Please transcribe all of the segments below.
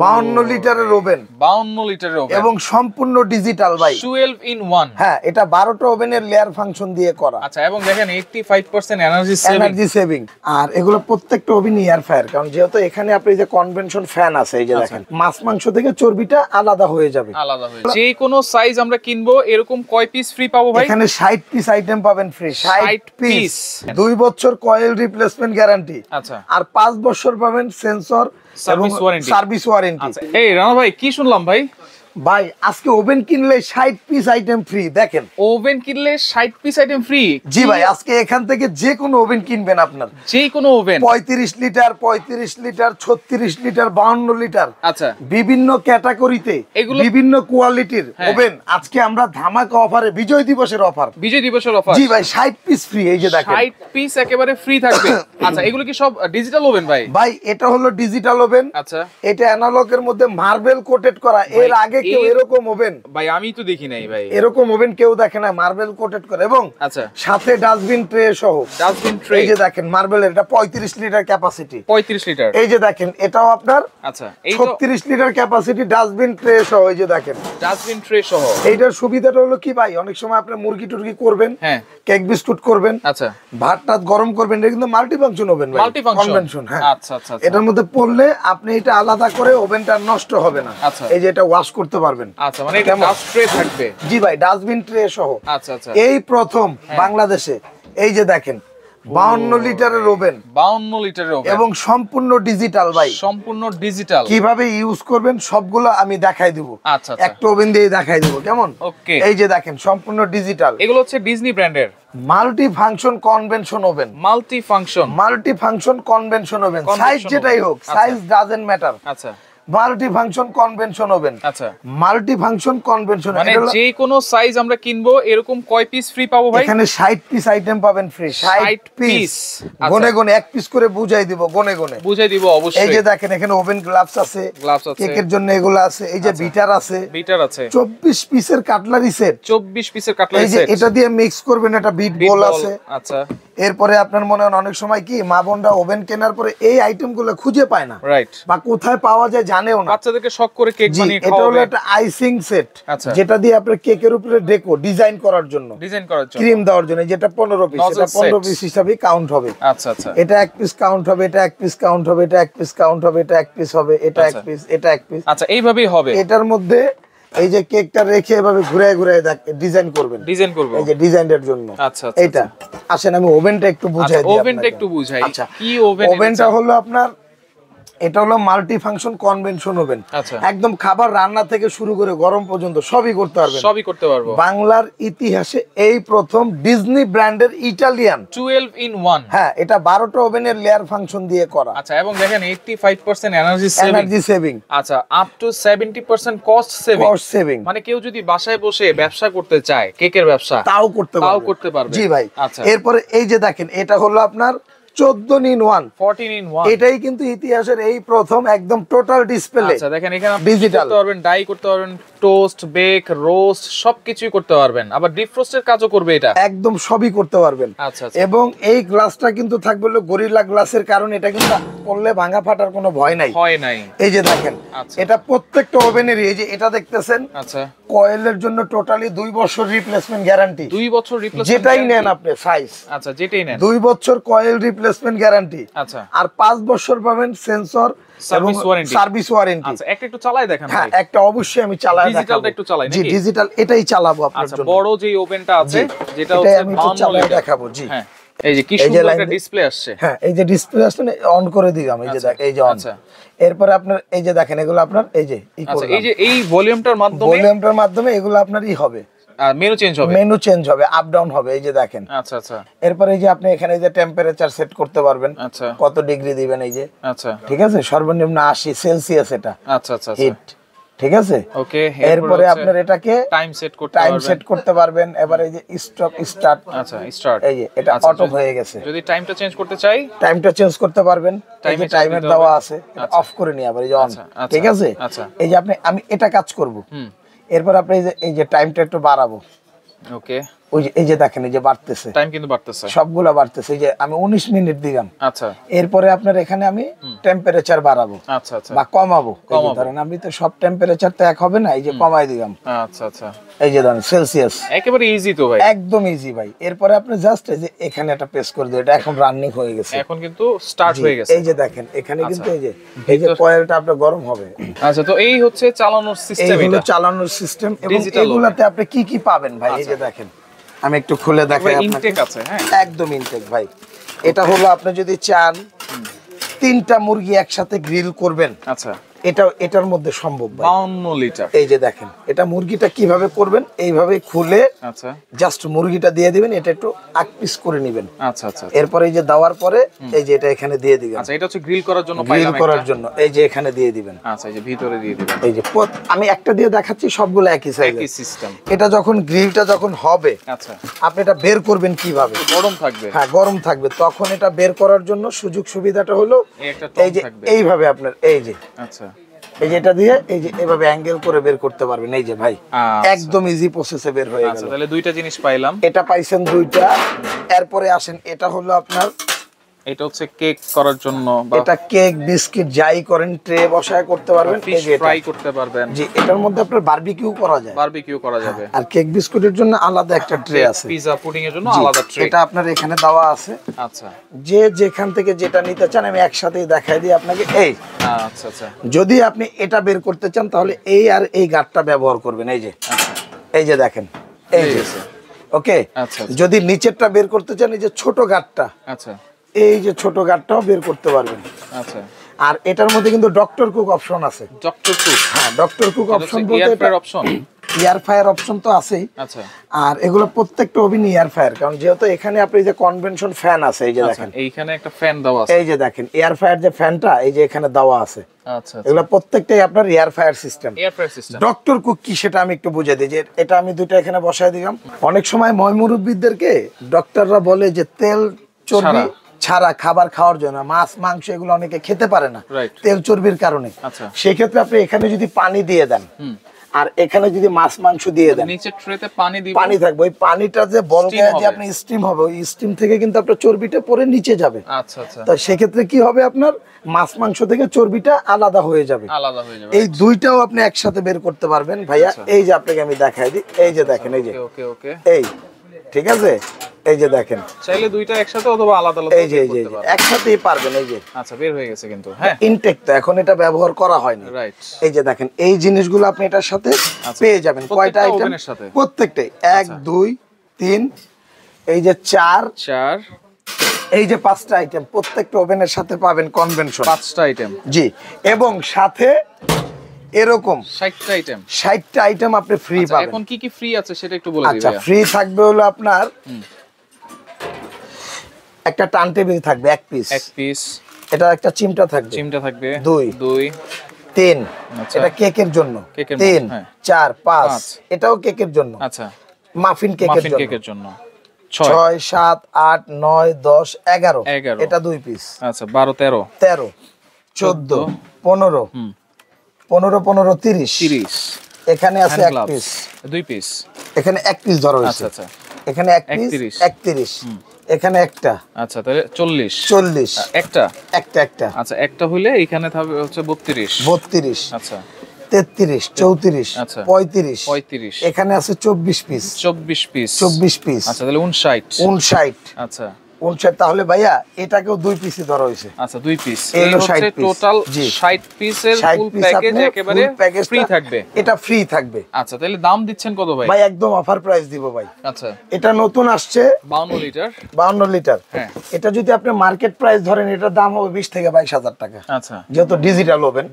52 লিটারের ওভেন, 52 লিটারের ওভেন এবং সম্পূর্ণ ডিজিটাল ভাই, 12 in 1। হ্যাঁ, এটা 12টা ওভেনের লেয়ার ফাংশন দিয়ে করা। আচ্ছা, এবং দেখেন 85% এনার্জি সেভিং। আর এগুলো প্রত্যেকটা ওভেন এয়ার ফায়ার, কারণ যেহেতু এখানে আপনি যে কনভেনশন ফ্যান আছে, এই যে দেখেন মাছ মাংস থেকে চর্বিটা আলাদা হয়ে যাবে। যে কোনো সাইজ আমরা কিনবো, এরকম কয় পিস ফ্রি পাবো ভাই? এখানে 60 পিস আইটেম পাবেন ফ্রি, 60 পিস। 2 বছর কয়েল রিপ্লেসমেন্ট গ্যারান্টি। আচ্ছা, আর 5 বছর পাবেন সেন্সর এবং সার্ভিস ওয়ারেন্টি। আচ্ছা, এই রানা ভাই কি শুনলাম ভাই? ভাই আজকে ওভেন কিনলে 60 পিস আইটেম ফ্রি। দেখেন, ওভেন কিনলে 60 পিস আইটেম ফ্রি। জি ভাই, আজকে এখান থেকে যে কোনো ওভেন কিনবেন আপনার, যে কোনো oven 35 litre, 36 litre, 36 litre, 52 litre, আচ্ছা, বিভিন্ন ক্যাটাগরিতে বিভিন্ন কোয়ালিটির ওভেন আজকে আমরা ধামাকা অফারে, বিজয় দিবসের অফার, জি ভাই 60 পিস ফ্রি। এই যে দেখেন 60 পিস একেবারে ফ্রি থাকবে। আচ্ছা, এগুলো কি সব ডিজিটাল ওভেন ভাই? ভাই এটা হলো ডিজিটাল ওভেন। আচ্ছা, এটা অ্যানালগের মধ্যে মার্বেল কোটেড করা। এর আগে কেউ এরকম ওভেন ভাই আমি তো দেখি নাই ভাই, এরকম ওভেন কেউ দেখে না, মার্বেল কোটেড করে, এবং আচ্ছা সাথে ডাস্টবিন ট্রে সহ। ডাস্টবিন ট্রে, এই যে দেখেন মার্বেলের, এটা 35 লিটার ক্যাপাসিটি। 35 লিটার। এই যে দেখেন এটাও আপনার, আচ্ছা, এই 36 লিটার ক্যাপাসিটি ডাস্টবিন ট্রে সহ। এই যে দেখেন ডাস্টবিন ট্রে সহ। এইটার সুবিধাটা হলো কি ভাই, অনেক সময় আপনি মুরগি টুরগি করবেন, হ্যাঁ, কেক বিস্কুট করবেন, আচ্ছা, ভাত টাত গরম করবেন, এটা কিন্তু মাল্টি ফাংশন ওভেন ভাই, কনভেনশন। হ্যাঁ, আচ্ছা আচ্ছা, এটার মধ্যে পড়লে আপনি এটা আলাদা করে ওভেনটা নষ্ট হবে না। আচ্ছা, এই যে এটা ওয়াশ করতে পারবেন। আচ্ছা, মানে এটা ডাস্ট ট্রে থাকবে। জি ভাই, ডাস্টবিন ট্রে সহ। আচ্ছা আচ্ছা, এই প্রথম বাংলাদেশে এই যে দেখেন 52 লিটারের ওভেন, 52 লিটারের ওভেন, এবং সম্পূর্ণ ডিজিটাল ভাই, সম্পূর্ণ ডিজিটাল। কিভাবে ইউজ করবেন সবগুলো আমি দেখাই দিব। আচ্ছা আচ্ছা, একটা ওভেন দিয়ে দেখাই দিব, কেমন? ওকে। এই যে দেখেন সম্পূর্ণ ডিজিটাল, এগুলো হচ্ছে ডিজনি ব্র্যান্ডের multi function convention oven. Multi function convention oven, size যেটাই হোক, সাইজ ডাজন্ট ম্যাটার। আচ্ছা, মাল্টি ফাংশন কনভেনশন ওভেন। আচ্ছা, মাল্টি ফাংশন কনভেনশন, মানে যে কোনো সাইজ আমরা কিনবো, এরকম কয় পিস ফ্রি পাবো ভাই? এখানে 60 পিস আইটেম পাবেন ফ্রি, 60 পিস। গনে গনে এক পিস করে বুঝাই দিব, গনে গনে বুঝাই দিব অবশ্যই। এই যে দেখেন এখানে ওভেন গ্লাভস আছে, কেকের জন্য এগুলো আছে, এই যে বিটার আছে, 24 পিসের কাটলারি সেট, 24 পিসের কাটলারি এই যে সেট। এটা দিয়ে মিক্স করবেন, একটা বিট বল আছে। আচ্ছা, এরপরে আপনার মনে হয় অনেক সময় কি মা বোনরা ওভেন কেনার পরে এই আইটেমগুলো খুঁজে পায় না, রাইট, বা কোথায় পাওয়া যায় জানেও না। বাচ্চাদেরকে শখ করে কেক বানিয়ে খাওয়াবে। এটা হলো একটা আইসিং সেট, আচ্ছা, যেটা দিয়ে আপনি কেকের উপরে ডেকো ডিজাইন করার জন্য, ক্রিম দেওয়ার জন্য, যেটা 15 পিস, এটা 15 পিস হিসাবে কাউন্ট হবে। আচ্ছা আচ্ছা, এটা এক পিস কাউন্ট হবে, এটা এক পিস কাউন্ট হবে, এটা এক পিস কাউন্ট হবে, এটা এক পিস হবে, এটা এক পিস, এটা এক পিস। আচ্ছা, এইভাবেই হবে। এটার মধ্যে এই যে কেকটা রেখে এভাবে ঘুরে ঘুরে ডিজাইন করবেন, ডিজাইন করব এই যে ডিজাইনের জন্য। আচ্ছা আচ্ছা, এটা আসেন আমি ওভেনটা একটু বুঝাই দিই। ওভেনটা একটু বুঝাই। আচ্ছা, কি ওভেন? ওভেনটা হলো আপনার, এটা হলো মাল্টি ফাংশন কনভেনশন ওভেন। একদম খাবার রান্না থেকে শুরু করে গরম পর্যন্ত সবই করতে পারবেন, সবই করতে পারবো। বাংলার ইতিহাসে এই প্রথম ডিজনি ব্র্যান্ডের ইটালিয়ান 12 in 1। হ্যাঁ, এটা 12টা ওভেনের লেয়ার ফাংশন দিয়ে করা। আচ্ছা, এবং দেখেন 85% এনার্জি সেভিং। আচ্ছা, আপ টু 70% কস্ট সেভিং। মানে কেউ যদি বাসায় বসে ব্যবসা করতে চায়, কেকের ব্যবসা, তাও করতে পারবে। জি ভাই। আচ্ছা, এরপরে এই যে দেখেন এটা হলো আপনার 14 in 1, 14 in 1। এটাই কিন্তু ইতিহাসের এই প্রথম একদম টোটাল ডিসপ্লে। আচ্ছা, দেখেন এখানে ডিজিটাল করতে পারবেন, ডাই করতে পারবেন, টোস্ট, বেক, রোস্ট সবকিছুই করতে পারবেন। আবার ডিপ ফ্রস্টের কাজও করবে, এটা একদম সবই করতে পারবেন। আচ্ছা, এবং এই গ্লাসটা কিন্তু থাকবে হলো গরিলা গ্লাসের, কারণ এটা কিন্তু পড়লে ভাঙা ফাটার কোনো ভয় নাই। এই যে দেখেন এটা প্রত্যেকটা ওভেনেরই, এই যে এটা দেখতেছেন, আচ্ছা, কয়েলের জন্য টোটালি 2 বছর রিপ্লেসমেন্ট গ্যারান্টি। 2 বছর রিপ্লেসমেন্ট, যেটাই নেন আপনি সাইজ, আচ্ছা, যেটাই নেন 2 বছর কয়েল রিপ্লেসমেন্ট গ্যারান্টি। আচ্ছা, আর 5 বছর পাবেন সেন্সর সার্ভিস ওয়ারেন্টি। আচ্ছা, একটা একটু চালাই দেখান ভাই। হ্যাঁ, একটা অবশ্যই আমি চালাই দেখাবো। ডিজিটালটা একটু চালাই নাকি? জি, ডিজিটাল এটাই চালাবো আপনার জন্য। আচ্ছা, বড় যে ওভেনটা আছে, যেটা হচ্ছে আমি একটু চালাই দেখাবো। জি, হ্যাঁ, এই যে কি সুন্দর একটা ডিসপ্লে আসছে। হ্যাঁ, এই যে ডিসপ্লে আসছে, অন করে দিলাম, এই যে দেখ, এই যে অন। আচ্ছা, এরপরে আপনার এই যে দেখেন এগুলো আপনার এই যে আচ্ছা, এই যে এই ভলিউমটার মাধ্যমে এগুলো আপনারই হবে, মেনু চেঞ্জ হবে, আপ ডাউন হবে। এই যে দেখেন। আচ্ছা আচ্ছা, এরপর এই যে আপনি এখানে এই যে টেম্পারেচার সেট করতে পারবেন, আচ্ছা, কত ডিগ্রি দিবেন, এই যে। আচ্ছা, ঠিক আছে, সর্বনিম্ন 80 সেলসিয়াস এটা। আচ্ছা আচ্ছা, হিট। ঠিক আছে, ওকে। এরপরে আপনার এটাকে টাইম সেট করতে পারবেন। এবার এই যে স্টপ স্টার্ট, আচ্ছা, স্টার্ট, এই যে এটা অটো হয়ে গেছে। যদি টাইমটা চেঞ্জ করতে চাই, টাইমটা চেঞ্জ করতে পারবেন, এই যে টাইমার দেওয়া আছে, অফ করে নিয়ে আবার এই যে অন। ঠিক আছে, এই যে আমি এটা কাজ করব। এরপর আপনি এই যে টাইমটা একটু বাড়াবো, ওকে, ওই যে এই যে দেখেন এই যে বাড়তেছে, টাইম কিন্তু বাড়তেছে, সবগুলা বাড়তেছে। এই যে আমি 19 মিনিট দিলাম, আচ্ছা, এরপরে আপনার এখানে আমি টেম্পারেচার বাড়াবো, আচ্ছা আচ্ছা, বা কমাবো। ধরেন আমি তো সব টেম্পারেচার তো এক হবে না, এই যে কমাই দিলাম, আচ্ছা আচ্ছা, এই যে ধরেন সেলসিয়াস, একেবারে ইজি তো ভাই, একদম ইজি ভাই। এরপরে আপনি জাস্ট এই যে এখানে একটা প্রেস করে দিন, এটা এখন রানিং হয়ে গেছে, এখন কিন্তু স্টার্ট হয়ে গেছে। এই যে দেখেন এখানে কিন্তু এই যে কয়েলটা আপনার গরম হবে। আচ্ছা, তো এই হচ্ছে চালানোর সিস্টেম, এটা চালানোর সিস্টেম। এবং এগুলাতে আপনি কি কি পাবেন ভাই, এই যে দেখেন আমি একটু খুলে দেখাই আপনাকে। ইনটেক আছে, হ্যাঁ একদম ইনটেক ভাই। এটা হলো আপনি যদি চান 3টা মুরগি একসাথে গ্রিল করবেন, আচ্ছা, এটার মধ্যে সম্ভব ভাই। 52 লিটার। এই যে দেখেন এটা মুরগিটা কিভাবে করবেন, এইভাবে খুলে আচ্ছা, জাস্ট মুরগিটা দিয়ে দিবেন, এটা একটু আগ পিস করে নেবেন। আচ্ছা আচ্ছা, এরপরে এই যে দেওয়ার পরে এই যে এটা এখানে দিয়ে দিবেন। আচ্ছা, এটা হচ্ছে গ্রিল করার জন্য, গ্রিল করার জন্য এই যে এখানে দিয়ে দিবেন। আচ্ছা, এই যে ভিতরে দিয়ে দিবেন। এই যে আমি একটা দিয়ে দেখাচ্ছি, সবগুলো একই সাইজ, একই সিস্টেম। এটা যখন গ্রিলটা যখন হবে, আচ্ছা, আপনি এটা বের করবেন কিভাবে, গরম থাকবে, হ্যাঁ গরম থাকবে, তখন এটা বের করার জন্য সুযোগ সুবিধাটা হলো এই যে এইভাবে আপনার এই যে, আচ্ছা, এই যে এটা দিয়ে এই যে এভাবে অ্যাঙ্গেল করে বের করতে পারবেন। এই যে ভাই একদম ইজি প্রসেসে বের হয়ে গেল। আচ্ছা, তাহলে দুইটা জিনিস পাইলাম, এটা পাইছেন দুইটা। এরপরে আসেন এটা হলো আপনার, এটা হচ্ছে কেক করার জন্য, এটা কেক বিস্কিট যাই করেন ট্রে বসায় করতে পারবেন, ফিশ ফ্রাই করতে পারবেন। জি, এটার মধ্যে আপনার বারবিকিউ করা যায়, বারবিকিউ করা যাবে। আর কেক বিস্কুটের জন্য আলাদা একটা ট্রে আছে, পিজা পুডিং এর জন্য আলাদা ট্রে, এটা আপনার এখানে দেওয়া আছে। আচ্ছা, যে যেখান থেকে যেটা নিতে চান আমি একসাথেই দেখাই দিই আপনাকে। এই আচ্ছা আচ্ছা, যদি আপনি এটা বের করতে চান তাহলে এই আর এই গাঁটটা ব্যবহার করবেন। এই যে এই যে দেখেন এই যে, ওকে। আচ্ছা, যদি নিচেরটা বের করতে চান এই যে ছোট গাঁটটা, আচ্ছা, এই যে ছোট গাঁটটাও বের করতে পারবেন। আচ্ছা, আর এটার মধ্যে কিন্তু ডক্টর কুক অপশন আছে। ডক্টর কুক, হ্যাঁ ডক্টর কুক অপশন বলতে air fryer option, air fire option তো আছেই। আচ্ছা, আর এগুলো প্রত্যেকটা ওভেন এয়ার ফায়ার, কারণ যেহেতু এখানে আপনি যে কনভেনশন ফ্যান আছে, এই যে দেখেন এইখানে একটা ফ্যান দেওয়া আছে, এই যে দেখেন এয়ার ফায়ার যে ফ্যানটা এই যে এখানে দেওয়া আছে। আচ্ছা, এগুলো প্রত্যেকটাই আপনার air fire system. Air fryer system. Doctor cook কি সেটা আমি একটু বুঝিয়ে দিই, যে এটা আমি দুইটা এখানে বসায় দিলাম। অনেক সময় ময়মুরব্বীদেরকে ডক্টররা বলে যে তেল চর্বি ছাড়া খাবার খাওয়ার জন্য, মাছ মাংস এগুলো অনেকে খেতে পারে না তেল চর্বির কারণে। সেই ক্ষেত্রে আপনি এখানে যদি পানি দিয়ে দেন আর এখানে যদি মাছ মাংস দিয়ে দেন, নিচে ট্রেতে পানি দিব, পানি থাকবে, ওই পানিটা যে বলকে যে আপনি স্টিম হবে, ওই স্টিম থেকে কিন্তু আপনার চর্বিটা পরে নিচে যাবে। আচ্ছা আচ্ছা, তো সেক্ষেত্রে কি হবে, আপনার মাছ মাংস থেকে চর্বিটা আলাদা হয়ে যাবে, আলাদা হয়ে যাবে। এই দুইটাও আপনি একসাথে বের করতে পারবেন ভাইয়া। এই যে আপনাকে আমি দেখাই দিই, এই যে দেখেন এই যে, ওকে ওকে, এই ঠিক আছে, এই যে দেখেন চাইলে দুইটা একসাথে অথবা আলাদা আলাদা, এই যে একসাথেই পারবেন। এই যে আচ্ছা, বের হয়ে গেছে কিন্তু, হ্যাঁ ইনটেক তো এখন এটা ব্যবহার করা হয়নি, রাইট। এই যে দেখেন এই জিনিসগুলো আপনি এটার সাথে পেয়ে যাবেন। কয়টা আইটেম? প্রত্যেকটাই 1 2 3, এই যে 4, এই যে 5টা আইটেম প্রত্যেকটা ওভেনের সাথে পাবেন কনভেনশন, 5টা আইটেম, জি। এবং সাথে এরকম 60টা আইটেম আপনি ফ্রি পাবেন। এখন কি কি ফ্রি আছে সেটা একটু বলে দিবেন। আচ্ছা, ফ্রি থাকবে হলো আপনার একটা টার্ন টেবিল থাকবে এক পিস, এটা একটা চিমটা থাকবে 2 3, এটা কেকের জন্য 3 4 5, এটাও কেকের জন্য, আচ্ছা মাফিন কেকের জন্য 6 7 8 9 10 11, এটা 2 পিস, আচ্ছা 12 13 14 15 15 30, এখানে আছে এক পিস, 2 পিস, এখানে এক পিস ধরো, আচ্ছা আচ্ছা, এখানে এক পিস 31, এখানে একটা, আচ্ছা তাহলে 40 একটা, আচ্ছা একটা হইলে এখানে থাকবে হচ্ছে 32, আচ্ছা 33 34 35, এখানে আছে 24 পিস, আচ্ছা তাহলে 59, আচ্ছা 59, তাহলে ভাইয়া এটাকেও 2 পিসই ধরা হইছে, আচ্ছা 2 পিস, এই হচ্ছে টোটাল 60 পিসের ফুল প্যাকেজ, একেবারে ফ্রি থাকবে, এটা ফ্রি থাকবে। আচ্ছা তাহলে দাম দিচ্ছেন কত ভাই? ভাই একদম অফার প্রাইস দিব ভাই। আচ্ছা, এটা নতুন আসছে 52 লিটার, হ্যাঁ এটা যদি আপনি মার্কেট প্রাইস ধরেন এটার দাম হবে 20 থেকে 22 হাজার টাকা, আচ্ছা যেহেতু ডিজিটাল ওভেন,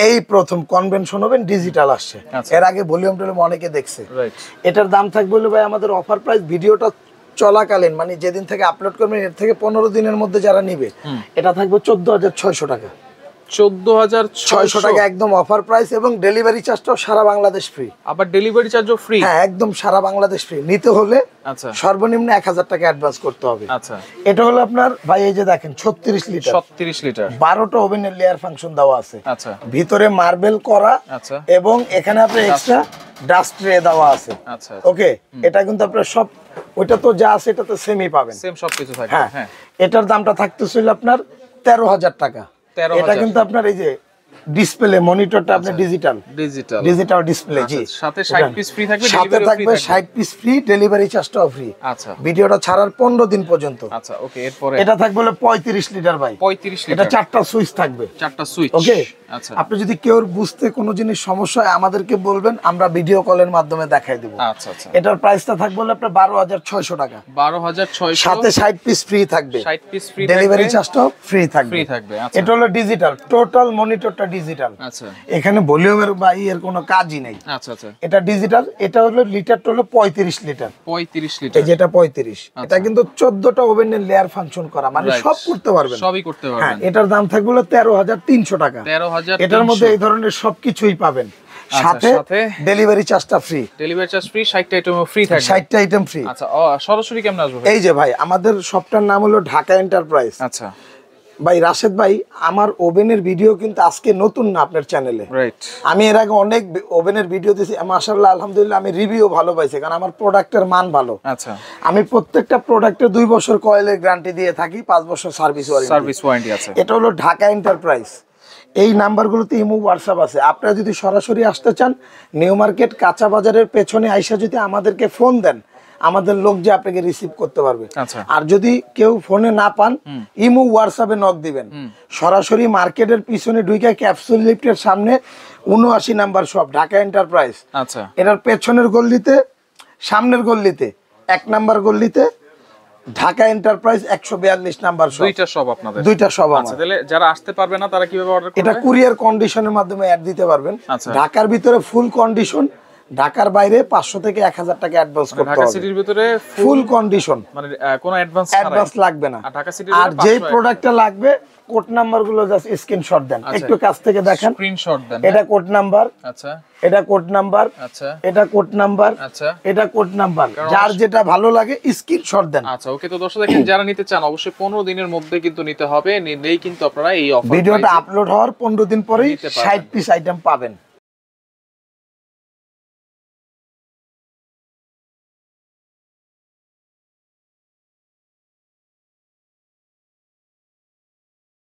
এই প্রথম কনভেনশন ওভেন ডিজিটাল আসছে, এর আগে ভলিউম টলিউম অনেকে দেখছে, রাইট। এটার দাম থাকবে হলো ভাই আমাদের অফার প্রাইস ভিডিওটা চলাকালীন, মানে যেদিন থেকে আপলোড করবেন এর থেকে 15 দিনের মধ্যে যারা নিবে, এটা থাকবে 14,600 টাকা, 14,600 টাকা একদম অফার প্রাইস, এবং ডেলিভারি চার্জটাও সারা বাংলাদেশ ফ্রি। আবার ডেলিভারি চার্জও ফ্রি? হ্যাঁ একদম সারা বাংলাদেশ ফ্রি। নিতে হলে আচ্ছা সর্বনিম্ন 1000 টাকা অ্যাডভান্স করতে হবে। আচ্ছা, এটা হলো আপনার ভাই এই যে দেখেন 36 লিটার, 12টা ওভেনের লেয়ার ফাংশন দেওয়া আছে, আচ্ছা ভিতরে মার্বেল করা, আচ্ছা এবং এখানে আপনার এক্সট্রা ডাস্ট ট্রে দেওয়া আছে, আচ্ছা ওকে। এটা কিন্তু আপনার সব ওইটা তো যা আছে এটা তো সেমই পাবেন, সেম সবকিছু থাকবে। হ্যাঁ, এটার দামটা থাকতেছিল আপনার 13,000 টাকা। এটা কিন্তু আপনার এই যে ডিসপ্লে মনিটরটা আপনার ডিজিটাল ডিসপ্লে, জি। সাথে 60 পিস ফ্রি থাকবে, সাথে থাকবে 60 পিস ফ্রি, ডেলিভারি চার্জটাও ফ্রি। আচ্ছা, ভিডিওটা ছাড়ার 15 দিন পর্যন্ত। আচ্ছা, ওকে। এরপরে এটা থাকবে হলো 35 লিটার ভাই, 35 লিটার। এটা 4টা সুইচ থাকবে, 4টা সুইচ, ওকে। আচ্ছা, আপনি যদি কেউ বুঝতে কোনো জিনিস সমস্যা হয় আমাদেরকে বলবেন, আমরা ভিডিও কলের মাধ্যমে দেখাই দেব। আচ্ছা, আচ্ছা। এটার প্রাইসটা থাকবে হলো আপনার 12,600 টাকা, 12,600, সাথে 60 পিস ফ্রি থাকবে, 60 পিস ফ্রি, ডেলিভারি চার্জটাও ফ্রি থাকবে। আচ্ছা, এটা হলো ডিজিটাল, টোটাল মনিটরটা ডিজিটাল। আচ্ছা, এখানে ভলিউমের বা এর কোনো কাজই নেই। আচ্ছা, আচ্ছা। এটা ডিজিটাল, এটা হলো লিটারটা হলো 35 লিটার, 35 লিটার, এই যেটা 35। এটা কিন্তু 14টা ওভেনের লেয়ার ফাংশন করা, মানে সব করতে পারবেন, সবই করতে পারবেন। হ্যাঁ, এটার দাম থাকবে হলো 13,300 টাকা। 13,300, এটার মধ্যে এই ধরনের সবকিছুই পাবেন, সাথে ডেলিভারি চার্জটা ফ্রি, ডেলিভারি চার্জ ফ্রি, 60টা আইটেম ফ্রি থাকবে, 60টা আইটেম ফ্রি। আচ্ছা, সরাসরি কেমন আসবে? এই যে ভাই, আমাদের শপটার নাম হলো ঢাকা এন্টারপ্রাইজ। আচ্ছা ভাই রাশেদ ভাই, আমার ওভেনের ভিডিও কিন্তু আজকে নতুন না আপনার চ্যানেলে, রাইট। আমি এর আগে অনেক ওভেনের ভিডিও দিয়েছি, মাশাআল্লাহ আলহামদুলিল্লাহ, আমি রিভিউ ভালো পাইছি, কারণ আমার প্রোডাক্টের মান ভালো। আচ্ছা, আমি প্রত্যেকটা প্রোডাক্টে 2 বছর কয়েলের গ্যারান্টি দিয়ে থাকি, 5 বছর সার্ভিস ওয়ারেন্টি আছে। এটা হলো ঢাকা এন্টারপ্রাইজ। এই নাম্বারগুলোতে ইমো হোয়াটসঅ্যাপ আছে। আপনারা যদি সরাসরি আসতে চান, নিউ মার্কেট কাঁচা বাজারের পেছনে আইসা যদি আমাদেরকে ফোন দেন, আমাদের লোক যে আপনাকে রিসিভ করতে পারবে। আর যদি কেউ ফোনে না পান, ইমো হোয়াটসঅ্যাপে নক দিবেন। সরাসরি মার্কেটের পিছনে ঢুকে ক্যাপসুল লিফটের সামনে 79 নাম্বার শপ, ঢাকা এন্টারপ্রাইজ। আচ্ছা, এটার পেছনের গল্লিতে, সামনের গল্লিতে, 1 নাম্বার গল্লিতে ঢাকা এন্টারপ্রাইজ 142 নাম্বার শপ। দুইটা শপ আপনাদের? দুইটা শপ আমার। আচ্ছা, তাহলে যারা আসতে পারবে না তারা কিভাবে অর্ডার করবে? এটা কুরিয়ার কন্ডিশনের মাধ্যমে অ্যাড দিতে পারবেন। ঢাকার ভিতরে ফুল কন্ডিশন, ঢাকার বাইরে 500 থেকে 1000 টাকা অ্যাডভান্স করতে হবে। ঢাকা সিটির ভিতরে ফুল কন্ডিশন, মানে কোনো অ্যাডভান্স লাগবে না। আর ঢাকা সিটির আর যেই প্রোডাক্টটা লাগবে, কোড নাম্বারগুলো জাস্ট স্ক্রিনশট দেন, একটু কাছ থেকে দেখেন, স্ক্রিনশট দেন। এটা কোড নাম্বার, আচ্ছা, এটা কোড নাম্বার, আচ্ছা, এটা কোড নাম্বার, আচ্ছা, এটা কোড নাম্বার, যার যেটা ভালো লাগে স্ক্রিনশট দেন। আচ্ছা, ওকে। তো দর্শক দেখেন, যারা নিতে চান অবশ্যই 15 দিনের মধ্যে কিন্তু নিতে হবে, নিলেই কিন্তু আপনারা এই অফার, ভিডিওটা আপলোড হওয়ার 15 দিন পরেই 60 পিস আইটেম পাবেন।